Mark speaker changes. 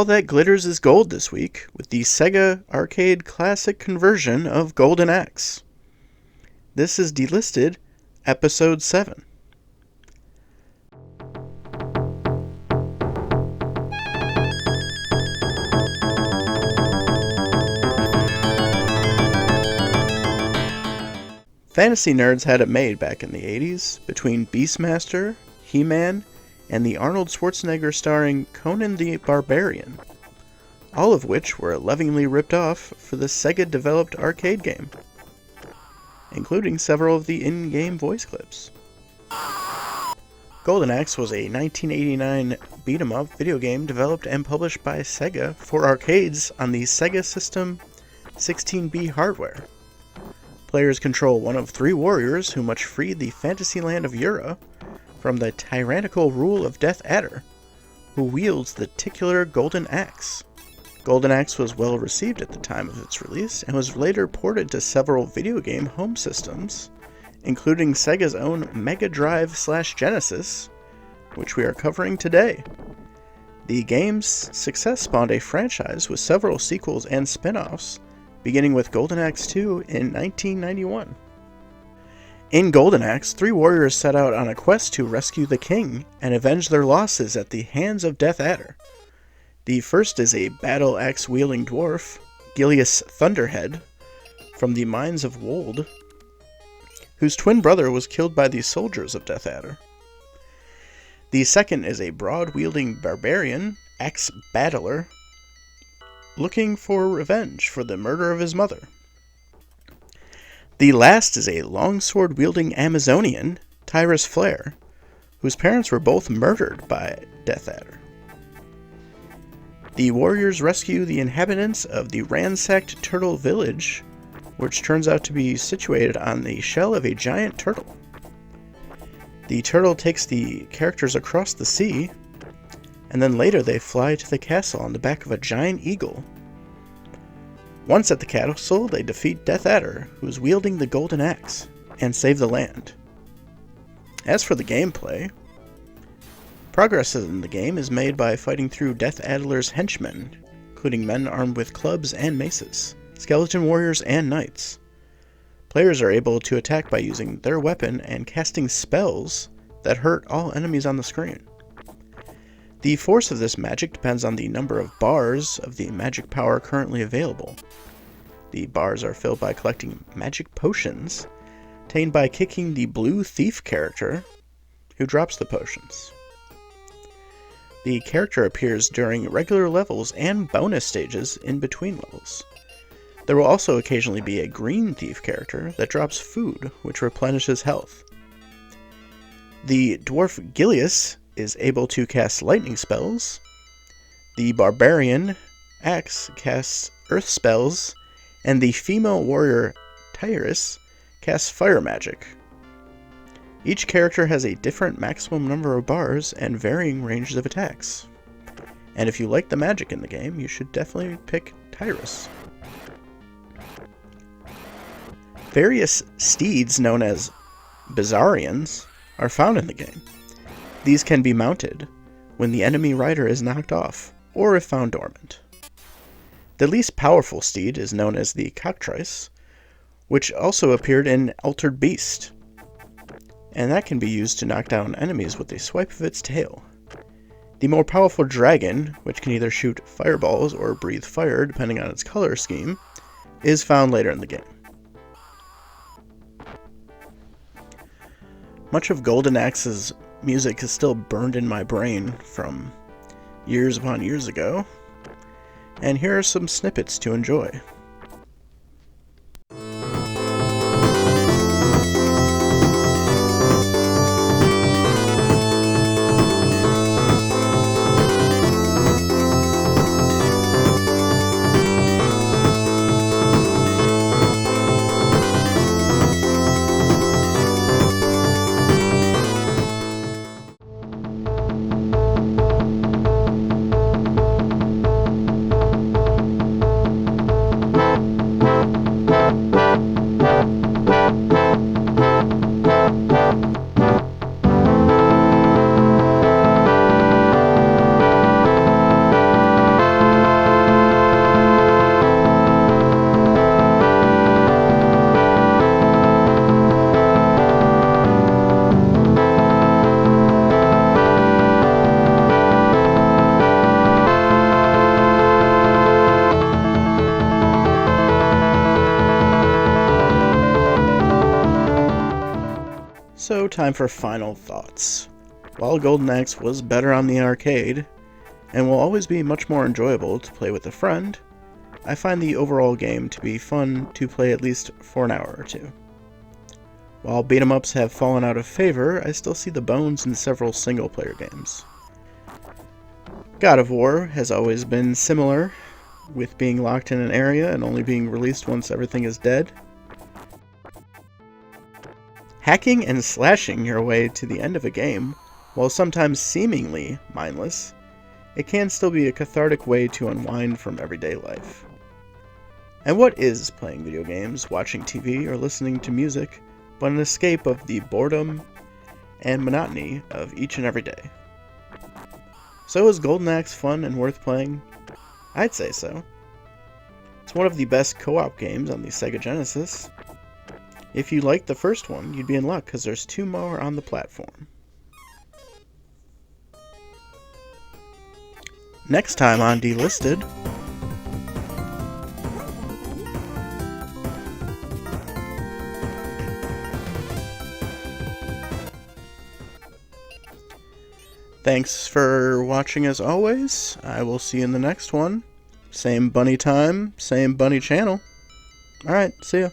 Speaker 1: All that glitters is gold this week with the Sega Arcade Classic conversion of Golden Axe. This is Delisted, Episode 7. Fantasy nerds had it made back in the 80s between Beastmaster, He-Man, and the Arnold Schwarzenegger starring Conan the Barbarian, all of which were lovingly ripped off for the Sega-developed arcade game, including several of the in-game voice clips. Golden Axe was a 1989 beat-em-up video game developed and published by Sega for arcades on the Sega System 16B hardware. Players control one of three warriors who must free the fantasy land of Yuria from the tyrannical rule of Death Adder, who wields the titular Golden Axe. Golden Axe was well received at the time of its release and was later ported to several video game home systems, including Sega's own Mega Drive/Genesis, which we are covering today. The game's success spawned a franchise with several sequels and spin-offs, beginning with Golden Axe 2 in 1991. In Golden Axe, three warriors set out on a quest to rescue the king and avenge their losses at the hands of Death Adder. The first is a battle-axe-wielding dwarf, Gilius Thunderhead, from the mines of Wold, whose twin brother was killed by the soldiers of Death Adder. The second is a broad-wielding barbarian, axe-battler, looking for revenge for the murder of his mother. The last is a longsword-wielding Amazonian, Tyrus Flare, whose parents were both murdered by Death Adder. The warriors rescue the inhabitants of the ransacked turtle village, which turns out to be situated on the shell of a giant turtle. The turtle takes the characters across the sea, and then later they fly to the castle on the back of a giant eagle. Once at the castle, they defeat Death Adder, who is wielding the Golden Axe, and save the land. As for the gameplay, progress in the game is made by fighting through Death Adder's henchmen, including men armed with clubs and maces, skeleton warriors, and knights. Players are able to attack by using their weapon and casting spells that hurt all enemies on the screen. The force of this magic depends on the number of bars of the magic power currently available. The bars are filled by collecting magic potions, obtained by kicking the blue thief character, who drops the potions. The character appears during regular levels and bonus stages in between levels. There will also occasionally be a green thief character that drops food, which replenishes health. The dwarf Gilius is able to cast lightning spells. The barbarian Axe casts earth spells, and the female warrior Tyrus casts fire magic. Each character has a different maximum number of bars and varying ranges of attacks. And if you like the magic in the game, you should definitely pick Tyrus. Various steeds known as Bizarrians are found in the game. These can be mounted when the enemy rider is knocked off, or if found dormant. The least powerful steed is known as the Cockatrice, which also appeared in Altered Beast, and that can be used to knock down enemies with a swipe of its tail. The more powerful dragon, which can either shoot fireballs or breathe fire depending on its color scheme, is found later in the game. Much of Golden Axe's music is still burned in my brain from years upon years ago, and here are some snippets to enjoy. So, time for final thoughts. While Golden Axe was better on the arcade, and will always be much more enjoyable to play with a friend, I find the overall game to be fun to play at least for an hour or two. While beat-em-ups have fallen out of favor, I still see the bones in several single-player games. God of War has always been similar, with being locked in an area and only being released once everything is dead. Hacking and slashing your way to the end of a game, while sometimes seemingly mindless, it can still be a cathartic way to unwind from everyday life. And what is playing video games, watching TV, or listening to music but an escape of the boredom and monotony of each and every day? So is Golden Axe fun and worth playing? I'd say so. It's one of the best co-op games on the Sega Genesis. If you liked the first one, you'd be in luck because there's 2 more on the platform. Next time on Delisted, thanks for watching as always. I will see you in the next one. Same bunny time, same bunny channel. Alright, see ya.